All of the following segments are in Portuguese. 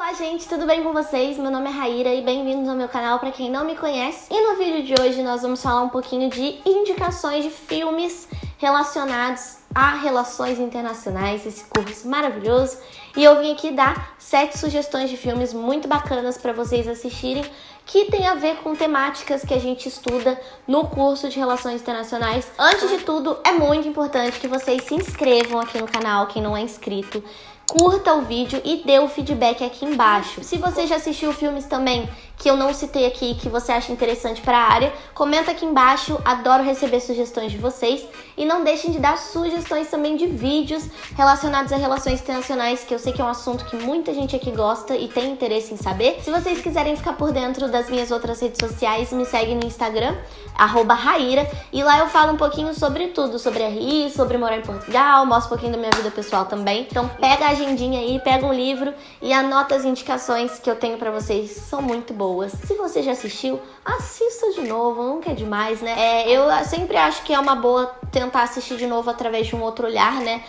Olá gente, tudo bem com vocês? Meu nome é Raíra e bem-vindos ao meu canal para quem não me conhece. E no vídeo de hoje nós vamos falar um pouquinho de indicações de filmes relacionados a relações internacionais, esse curso maravilhoso. E eu vim aqui dar 7 sugestões de filmes muito bacanas para vocês assistirem que tem a ver com temáticas que a gente estuda no curso de Relações Internacionais. Antes de tudo, é muito importante que vocês se inscrevam aqui no canal, quem não é inscrito. Curta o vídeo e dê o feedback aqui embaixo. Se você já assistiu filmes também que eu não citei aqui, que você acha interessante para a área, comenta aqui embaixo, adoro receber sugestões de vocês. E não deixem de dar sugestões também de vídeos relacionados a relações internacionais, que eu sei que é um assunto que muita gente aqui gosta e tem interesse em saber. Se vocês quiserem ficar por dentro das minhas outras redes sociais, me segue no Instagram, @Raíra, e lá eu falo um pouquinho sobre tudo, sobre RI, sobre morar em Portugal, mostro um pouquinho da minha vida pessoal também. Então pega a agendinha aí, pega um livro e anota as indicações que eu tenho pra vocês, são muito boas. Se você já assistiu, assista de novo, nunca é demais, né? Eu sempre acho que é uma boa tentar assistir de novo através de um outro olhar, né?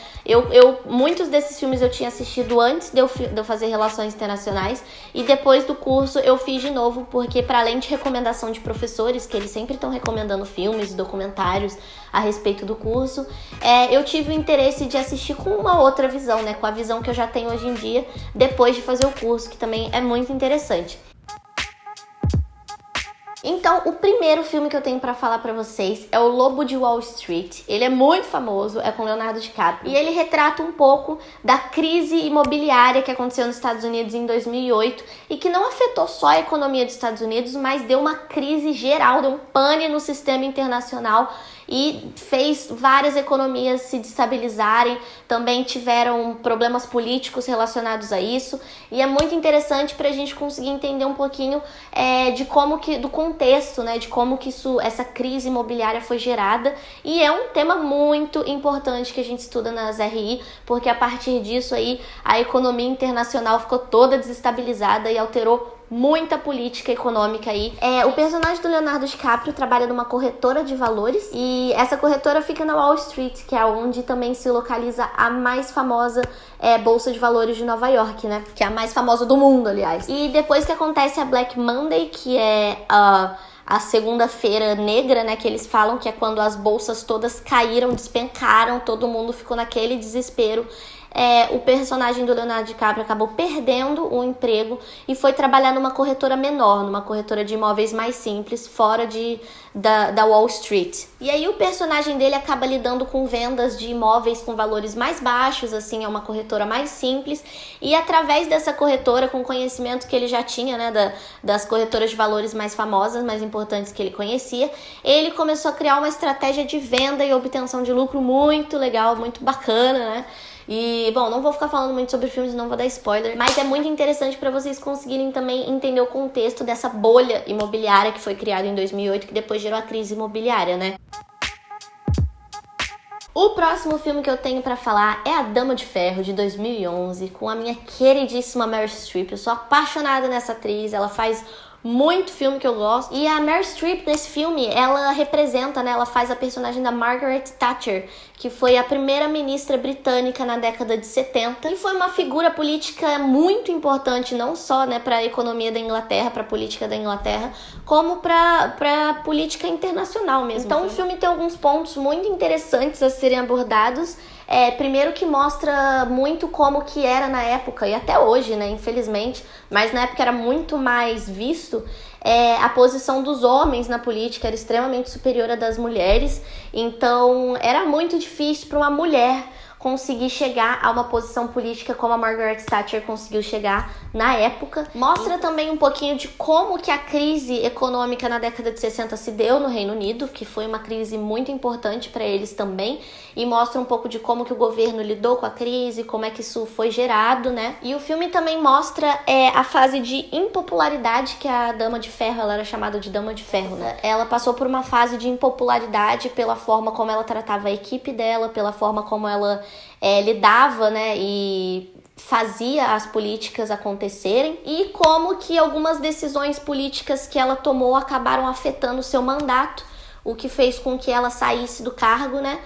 Muitos desses filmes eu tinha assistido antes de eu fazer relações internacionais e depois do curso eu fiz de novo, porque para além de recomendação de professores, que eles sempre estão recomendando filmes, documentários a respeito do curso, eu tive o interesse de assistir com uma outra visão, né? Com a visão que eu já tenho hoje em dia, depois de fazer o curso, que também é muito interessante. Então, o primeiro filme que eu tenho pra falar pra vocês é O Lobo de Wall Street. Ele é muito famoso, é com Leonardo DiCaprio. E ele retrata um pouco da crise imobiliária que aconteceu nos Estados Unidos em 2008 e que não afetou só a economia dos Estados Unidos, mas deu uma crise geral, deu um pane no sistema internacional e fez várias economias se destabilizarem, também tiveram problemas políticos relacionados a isso, e é muito interessante para a gente conseguir entender um pouquinho do contexto, né, de como que essa crise imobiliária foi gerada, e é um tema muito importante que a gente estuda nas RI, porque a partir disso aí a economia internacional ficou toda desestabilizada e alterou muita política econômica aí. O personagem do Leonardo DiCaprio trabalha numa corretora de valores e essa corretora fica na Wall Street, que é onde também se localiza a mais famosa Bolsa de Valores de Nova York, né? Que é a mais famosa do mundo, aliás. E depois que acontece a Black Monday, que é a segunda-feira negra, né, que eles falam que é quando as bolsas todas caíram, despencaram, todo mundo ficou naquele desespero. O personagem do Leonardo DiCaprio acabou perdendo o emprego e foi trabalhar numa corretora menor, numa corretora de imóveis mais simples, fora da Wall Street. E aí o personagem dele acaba lidando com vendas de imóveis com valores mais baixos, assim, é uma corretora mais simples, e através dessa corretora, com o conhecimento que ele já tinha, né, das corretoras de valores mais famosas, mais importantes que ele conhecia, ele começou a criar uma estratégia de venda e obtenção de lucro muito legal, muito bacana, né? E, bom, não vou ficar falando muito sobre filmes, não vou dar spoiler, mas é muito interessante para vocês conseguirem também entender o contexto dessa bolha imobiliária que foi criada em 2008, que depois gerou a crise imobiliária, né? O próximo filme que eu tenho pra falar é A Dama de Ferro, de 2011, com a minha queridíssima Meryl Streep. Eu sou apaixonada nessa atriz, ela faz muito filme que eu gosto. E a Meryl Streep nesse filme, ela representa, né, ela faz a personagem da Margaret Thatcher, que foi a primeira ministra britânica na década de 70 e foi uma figura política muito importante, não só, né, para a economia da Inglaterra, para a política da Inglaterra, como para a política internacional mesmo. Então o filme tem alguns pontos muito interessantes a serem abordados. Primeiro que mostra muito como que era na época, e até hoje, né, infelizmente, mas na época era muito mais visto, a posição dos homens na política era extremamente superior à das mulheres, então era muito difícil para uma mulher conseguir chegar a uma posição política como a Margaret Thatcher conseguiu chegar na época. Mostra também um pouquinho de como que a crise econômica na década de 60 se deu no Reino Unido, que foi uma crise muito importante para eles também, e mostra um pouco de como que o governo lidou com a crise, como é que isso foi gerado, né? E o filme também mostra a fase de impopularidade que a Dama de Ferro, ela era chamada de Dama de Ferro, né? Ela passou por uma fase de impopularidade pela forma como ela tratava a equipe dela, pela forma como ela lidava, né, e fazia as políticas acontecerem, e como que algumas decisões políticas que ela tomou acabaram afetando o seu mandato, o que fez com que ela saísse do cargo, né,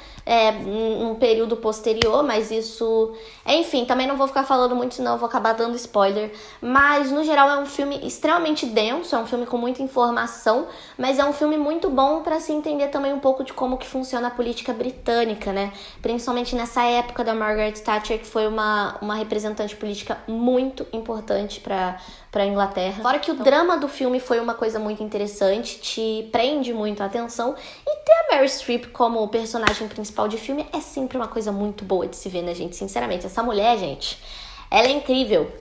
num período posterior, mas isso... Enfim, também não vou ficar falando muito, senão eu vou acabar dando spoiler. Mas, no geral, é um filme extremamente denso, é um filme com muita informação, mas é um filme muito bom para se entender também um pouco de como que funciona a política britânica, né? Principalmente nessa época da Margaret Thatcher, que foi uma representante política muito importante para a Inglaterra. Fora que o drama do filme foi uma coisa muito interessante, te prende muito a atenção, e ter a Meryl Streep como personagem principal de filme é sempre uma coisa muito boa de se ver, né, gente? Sinceramente, essa mulher, gente, ela é incrível.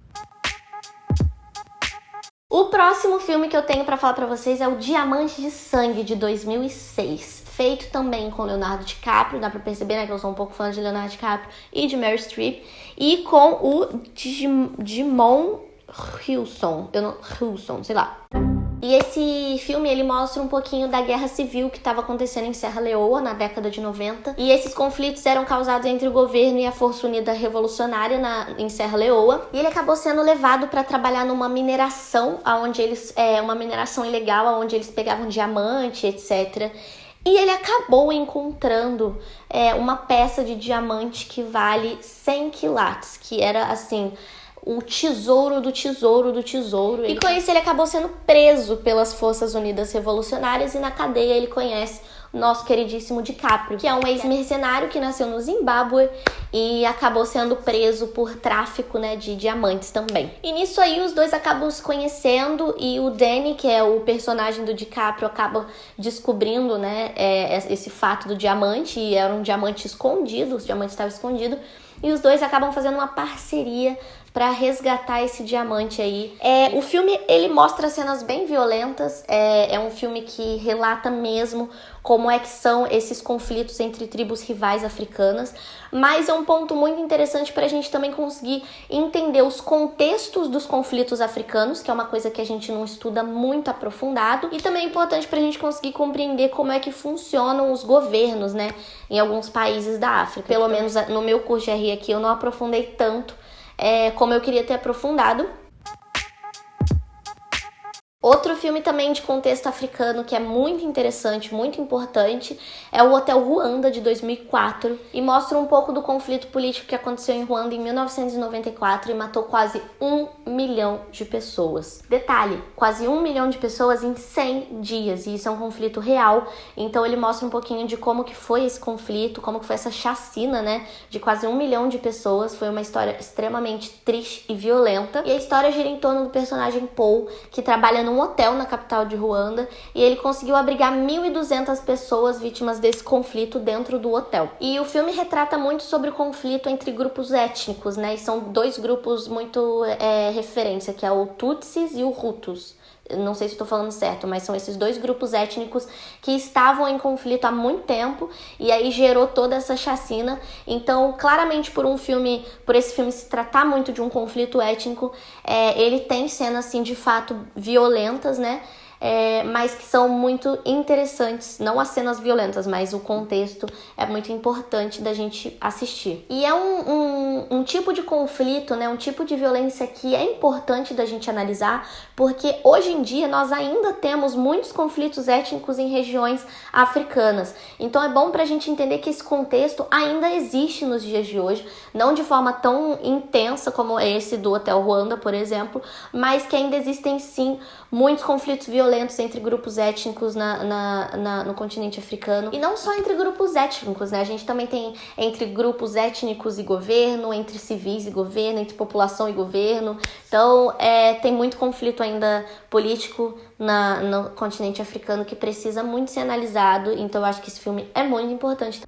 O próximo filme que eu tenho pra falar pra vocês é o Diamante de Sangue, de 2006. Feito também com Leonardo DiCaprio, dá pra perceber, né, que eu sou um pouco fã de Leonardo DiCaprio e de Meryl Streep. E com o Djimon Hounsou, sei lá. E esse filme, ele mostra um pouquinho da guerra civil que estava acontecendo em Serra Leoa na década de 90. E esses conflitos eram causados entre o governo e a Força Unida Revolucionária em Serra Leoa. E ele acabou sendo levado para trabalhar numa mineração, uma mineração ilegal, onde eles pegavam diamante, etc. E ele acabou encontrando uma peça de diamante que vale 100 quilates, que era assim... o tesouro do tesouro do tesouro. E com isso ele acabou sendo preso pelas Forças Unidas Revolucionárias, e na cadeia ele conhece o nosso queridíssimo DiCaprio, que é um ex-mercenário que nasceu no Zimbábue e acabou sendo preso por tráfico, né, de diamantes também. E nisso aí os dois acabam se conhecendo, e o Danny, que é o personagem do DiCaprio, acaba descobrindo, né, esse fato do diamante, e era um diamante escondido, o diamante estava escondido, e os dois acabam fazendo uma parceria para resgatar esse diamante aí. O filme, ele mostra cenas bem violentas, é um filme que relata mesmo como é que são esses conflitos entre tribos rivais africanas, mas é um ponto muito interessante para a gente também conseguir entender os contextos dos conflitos africanos, que é uma coisa que a gente não estuda muito aprofundado, e também é importante para a gente conseguir compreender como é que funcionam os governos, né, em alguns países da África. Pelo menos no meu curso de RI aqui eu não aprofundei tanto como eu queria ter aprofundado. Outro filme também de contexto africano que é muito interessante, muito importante, é o Hotel Ruanda, de 2004, e mostra um pouco do conflito político que aconteceu em Ruanda em 1994 e matou quase 1 milhão de pessoas. Detalhe, quase 1 milhão de pessoas em 100 dias, e isso é um conflito real, então ele mostra um pouquinho de como que foi esse conflito, como que foi essa chacina, né, de quase 1 milhão de pessoas. Foi uma história extremamente triste e violenta, e a história gira em torno do personagem Paul, que trabalha num hotel na capital de Ruanda, e ele conseguiu abrigar 1.200 pessoas vítimas desse conflito dentro do hotel. E o filme retrata muito sobre o conflito entre grupos étnicos, né? E são dois grupos muito referência, que é o Tutsis e o Hutus. Não sei se estou falando certo, mas são esses dois grupos étnicos que estavam em conflito há muito tempo, e aí gerou toda essa chacina. Então, claramente, por esse filme se tratar muito de um conflito étnico, ele tem cenas, assim, de fato violentas, né? Mas que são muito interessantes, não as cenas violentas, mas o contexto é muito importante da gente assistir. E é um tipo de conflito, né, um tipo de violência que é importante da gente analisar, porque hoje em dia nós ainda temos muitos conflitos étnicos em regiões africanas. Então é bom pra gente entender que esse contexto ainda existe nos dias de hoje, não de forma tão intensa como esse do Hotel Ruanda, por exemplo, mas que ainda existem sim muitos conflitos violentos entre grupos étnicos no continente africano. E não só entre grupos étnicos, né? A gente também tem entre grupos étnicos e governo, entre civis e governo, entre população e governo. Então, tem muito conflito ainda político no continente africano que precisa muito ser analisado. Então, eu acho que esse filme é muito importante.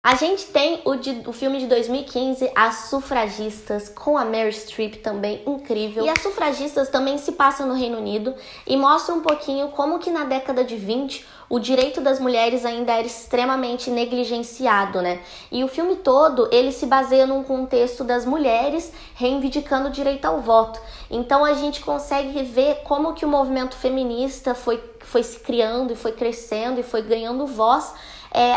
A gente tem o filme de 2015, As Sufragistas, com a Meryl Streep, também incrível. E As Sufragistas também se passa no Reino Unido e mostra um pouquinho como que na década de 20 o direito das mulheres ainda era extremamente negligenciado, né? E o filme todo, ele se baseia num contexto das mulheres reivindicando o direito ao voto. Então a gente consegue ver como que o movimento feminista foi se criando e foi crescendo e foi ganhando voz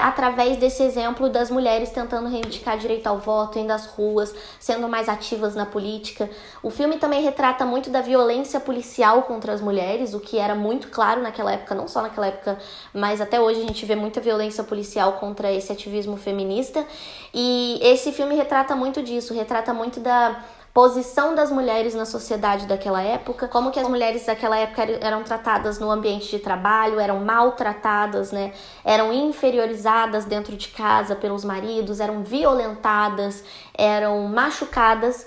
através desse exemplo das mulheres tentando reivindicar direito ao voto, indo às ruas, sendo mais ativas na política. O filme também retrata muito da violência policial contra as mulheres, o que era muito claro naquela época, não só naquela época, mas até hoje a gente vê muita violência policial contra esse ativismo feminista. E esse filme retrata muito disso, retrata muito da posição das mulheres na sociedade daquela época, como que as mulheres daquela época eram tratadas no ambiente de trabalho, eram maltratadas, né? Eram inferiorizadas dentro de casa pelos maridos, eram violentadas, eram machucadas,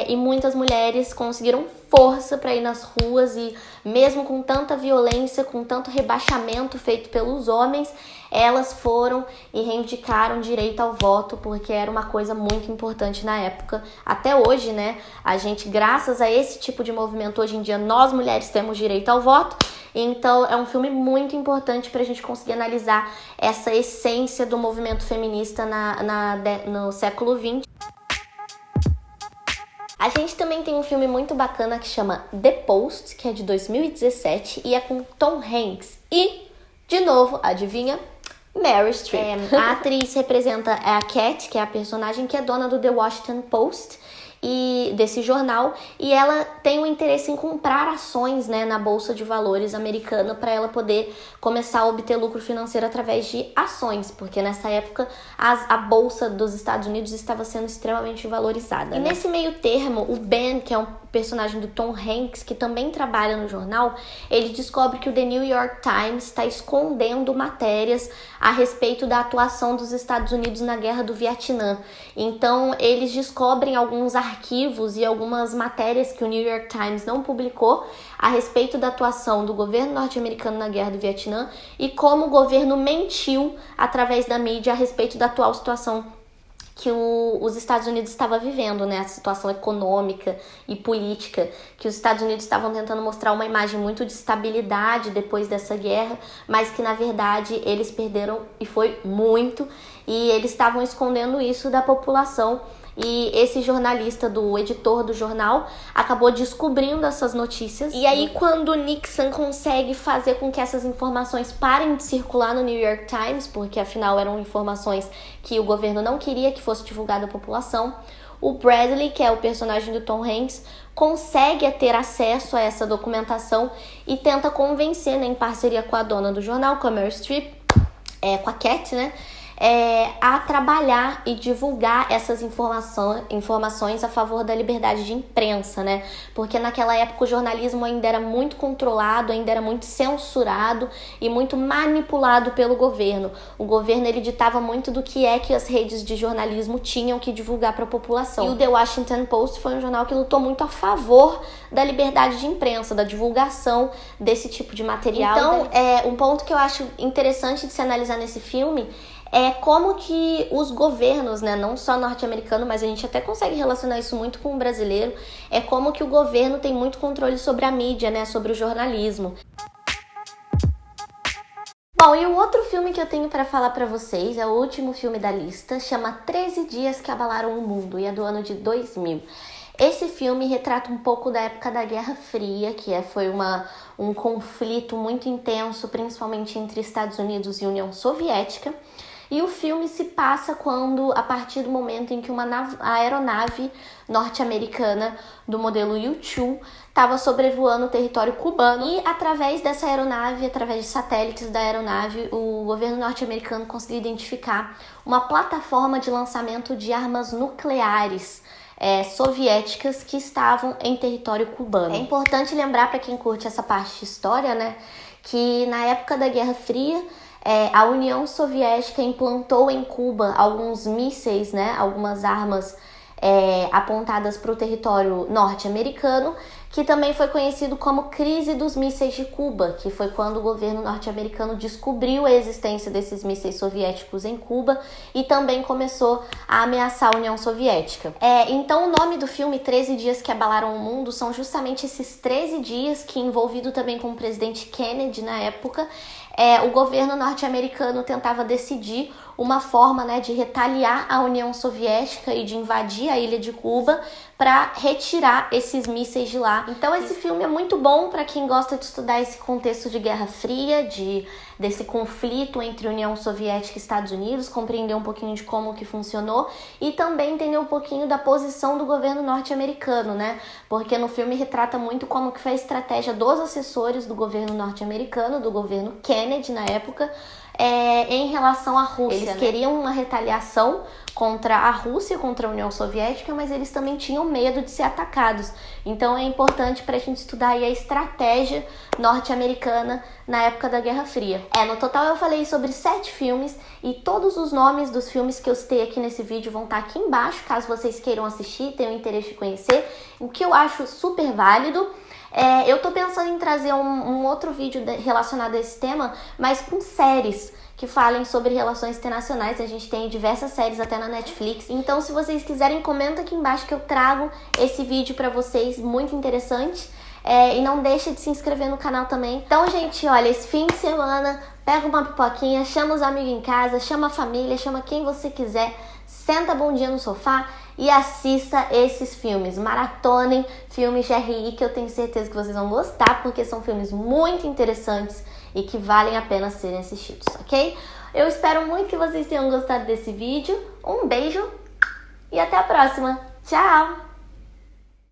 e muitas mulheres conseguiram força para ir nas ruas e mesmo com tanta violência, com tanto rebaixamento feito pelos homens, elas foram e reivindicaram direito ao voto, porque era uma coisa muito importante na época. Até hoje, né, a gente, graças a esse tipo de movimento, hoje em dia, nós mulheres temos direito ao voto. Então é um filme muito importante para a gente conseguir analisar essa essência do movimento feminista no século XX. A gente também tem um filme muito bacana que chama The Post, que é de 2017 e é com Tom Hanks e, de novo, adivinha? Meryl Streep. A atriz representa a Cat, que é a personagem que é dona do The Washington Post e desse jornal, e ela tem o interesse em comprar ações, né, na Bolsa de Valores americana para ela poder começar a obter lucro financeiro através de ações, porque nessa época a Bolsa dos Estados Unidos estava sendo extremamente valorizada. E nesse meio termo, o Ben, que é um personagem do Tom Hanks, que também trabalha no jornal, ele descobre que o The New York Times está escondendo matérias a respeito da atuação dos Estados Unidos na Guerra do Vietnã. Então, eles descobrem alguns arquivos e algumas matérias que o New York Times não publicou a respeito da atuação do governo norte-americano na Guerra do Vietnã e como o governo mentiu através da mídia a respeito da atual situação que os Estados Unidos estava vivendo, né? A situação econômica e política, que os Estados Unidos estavam tentando mostrar uma imagem muito de estabilidade depois dessa guerra, mas que na verdade eles perderam e foi muito, e eles estavam escondendo isso da população. E esse jornalista, do editor do jornal, acabou descobrindo essas notícias. E aí, quando Nixon consegue fazer com que essas informações parem de circular no New York Times, porque afinal eram informações que o governo não queria que fosse divulgada à população, o Bradley, que é o personagem do Tom Hanks, consegue ter acesso a essa documentação e tenta convencer, né, em parceria com a dona do jornal, com a Meryl Streep, com a Cat, né, a trabalhar e divulgar essas informações a favor da liberdade de imprensa, né? Porque naquela época o jornalismo ainda era muito controlado, ainda era muito censurado e muito manipulado pelo governo. O governo, ele ditava muito do que as redes de jornalismo tinham que divulgar para a população. E o The Washington Post foi um jornal que lutou muito a favor da liberdade de imprensa, da divulgação desse tipo de material. Então, um ponto que eu acho interessante de se analisar nesse filme é como que os governos, né, não só norte-americano, mas a gente até consegue relacionar isso muito com o brasileiro, é como que o governo tem muito controle sobre a mídia, né, sobre o jornalismo. Bom, e o outro filme que eu tenho para falar para vocês é o último filme da lista, chama 13 Dias que Abalaram o Mundo, e é do ano de 2000. Esse filme retrata um pouco da época da Guerra Fria, que foi um conflito muito intenso, principalmente entre Estados Unidos e União Soviética. E o filme se passa a partir do momento em que a aeronave norte-americana do modelo U-2 estava sobrevoando o território cubano. E através dessa aeronave, através de satélites da aeronave, o governo norte-americano conseguiu identificar uma plataforma de lançamento de armas nucleares soviéticas que estavam em território cubano. É importante lembrar, para quem curte essa parte de história, né, que na época da Guerra Fria, a União Soviética implantou em Cuba alguns mísseis, né, algumas armas apontadas para o território norte-americano, que também foi conhecido como Crise dos Mísseis de Cuba, que foi quando o governo norte-americano descobriu a existência desses mísseis soviéticos em Cuba e também começou a ameaçar a União Soviética. Então o nome do filme 13 Dias que Abalaram o Mundo são justamente esses 13 dias que, envolvido também com o presidente Kennedy na época, o governo norte-americano tentava decidir uma forma, né, de retaliar a União Soviética e de invadir a ilha de Cuba para retirar esses mísseis de lá. Então esse filme é muito bom para quem gosta de estudar esse contexto de Guerra Fria, desse conflito entre União Soviética e Estados Unidos, compreender um pouquinho de como que funcionou e também entender um pouquinho da posição do governo norte-americano, né? Porque no filme retrata muito como que foi a estratégia dos assessores do governo norte-americano, do governo Kennedy na época, em relação à Rússia. Eles queriam uma retaliação contra a Rússia, contra a União Soviética, mas eles também tinham medo de ser atacados. Então é importante para a gente estudar aí a estratégia norte-americana na época da Guerra Fria. No total eu falei sobre 7 filmes e todos os nomes dos filmes que eu citei aqui nesse vídeo vão estar aqui embaixo, caso vocês queiram assistir, tenham interesse de conhecer, o que eu acho super válido. Eu tô pensando em trazer um outro vídeo relacionado a esse tema, mas com séries que falem sobre relações internacionais. A gente tem diversas séries até na Netflix. Então, se vocês quiserem, comenta aqui embaixo que eu trago esse vídeo pra vocês, muito interessante. E não deixa de se inscrever no canal também. Então, gente, olha, esse fim de semana, pega uma pipoquinha, chama os amigos em casa, chama a família, chama quem você quiser, senta bom dia no sofá e assista esses filmes. Maratonem filmes de RI, que eu tenho certeza que vocês vão gostar, porque são filmes muito interessantes e que valem a pena serem assistidos, ok? Eu espero muito que vocês tenham gostado desse vídeo. Um beijo e até a próxima. Tchau!